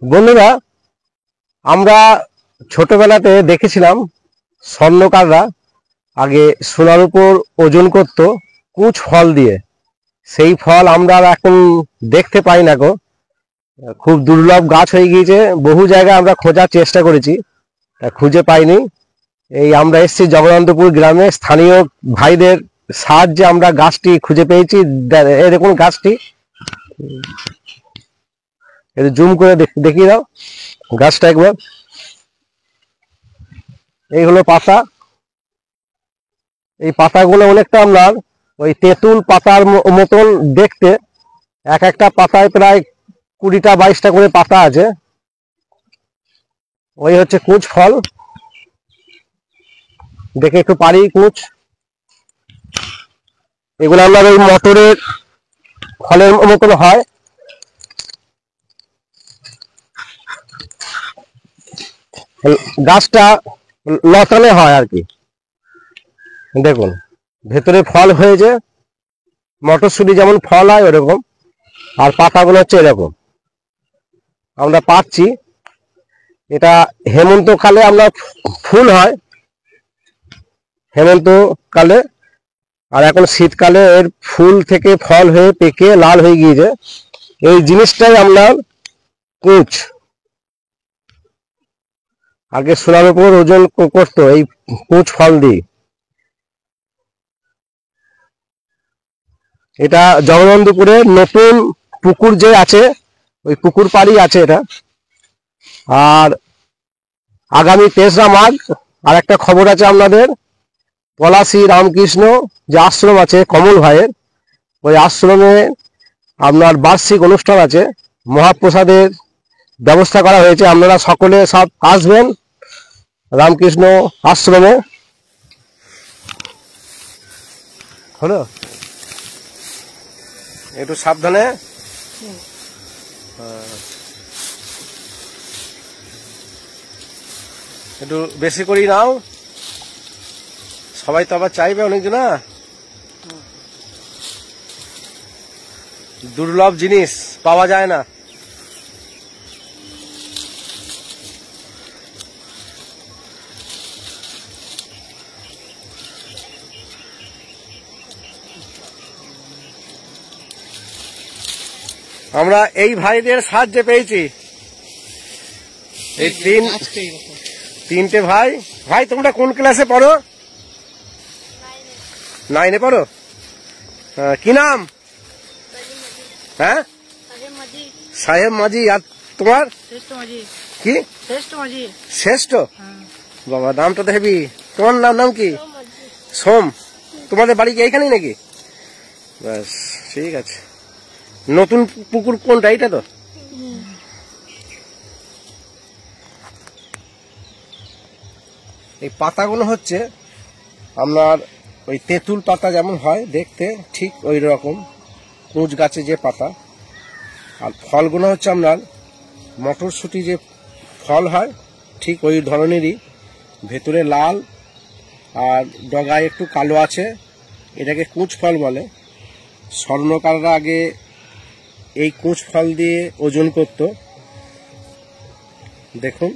বন্ধুরা, আমরা ছোটবেলাতে দেখেছিলাম স্বর্ণকাররা আগে সোনার উপর ওজন করত কুচ ফল দিয়ে। সেই ফল আমরা আর এখন দেখতে পাই না গো, খুব দুর্লভ গাছ হয়ে গিয়েছে। বহু জায়গায় আমরা খোঁজার চেষ্টা করেছি, খুঁজে পাইনি। এই আমরা এসেছি জগদন্তপুর গ্রামে, স্থানীয় ভাইদের সাহায্যে আমরা গাছটি খুঁজে পেয়েছি। এই দেখুন গাছটি, জুম করে দেখিয়ে দাও গাছটা একবার। এই হলো পাতা। এই পাতাগুলো অনেকটা আপনার ওই তেঁতুল পাতার মতন দেখতে। এক একটা পাতায় প্রায় 20টা 22টা করে পাতা আছে। ওই হচ্ছে কুচ ফল, দেখে একটু পারি কুচ। এগুলো আপনার ওই মটরের ফলের মতন হয়। গাছটা লতানে হয় আর কি। দেখুন ভেতরে ফল হয়েছে, মটরশুঁটি যেমন ফল হয় ওরকম, আর পাতাগুলো হচ্ছে এরকম আমরা পাচ্ছি। এটা হেমন্তকালে আমরা ফুল হয় হেমন্তকালে, আর এখন শীতকালে এর ফুল থেকে ফল হয়ে পেকে লাল হয়ে গিয়েছে। এই জিনিসটাই আমরা কুচ। আগে সোনার উপর ওজন করতো এই কুচ ফল দিয়ে। এটা জগদন্তপুরে নতুন পুকুর যে আছে, ওই পুকুর পাড়ই আছে এটা। আর আগামী 3রা মাঘ আর একটা খবর আছে আপনাদের, পলাশী রামকৃষ্ণ যে আশ্রম আছে কমল ভাইয়ের, ওই আশ্রমে আপনার বার্ষিক অনুষ্ঠান আছে। মহাপ্রসাদের ব্যবস্থা করা হয়েছে, আপনারা সকলে সব আসবেন রামকৃষ্ণ আশ্রমে। হলো একটু সাবধানে, একটু বেশি করেই নাও, সবাই তো আবার চাইবে অনেকজন। দুর্লভ জিনিস পাওয়া যায় না। আমরা এই ভাইদের সাহায্যে পেয়েছি। এই তিনটে ভাই। ভাই তোমরা কোন ক্লাসে পড়ো? 9-এ পড়ো। কি নাম? হ্যাঁ, সাহেব মাঝি। আর তোমার কি? শ্রেষ্ঠ। বাবা নামটা তো হেবি। তোমার নাম কি? সোম। তোমাদের বাড়ি কি এইখানেই নাকি? ব্যাস ঠিক আছে। নতুন পুকুর কোনটা? এইটা তো। এই পাতাগুলো হচ্ছে আপনার ওই তেঁতুল পাতা যেমন হয় দেখতে, ঠিক ওই রকম কুচ গাছে যে পাতা। আর ফলগুলো হচ্ছে আপনার মটরশুঁটি যে ফল হয় ঠিক ওই ধরনেরই, ভেতরে লাল আর ডগায় একটু কালো আছে। এটাকে কুচ ফল বলে। স্বর্ণকাররা আগে এই কুচ ফল দিয়ে ওজন করত। দেখুন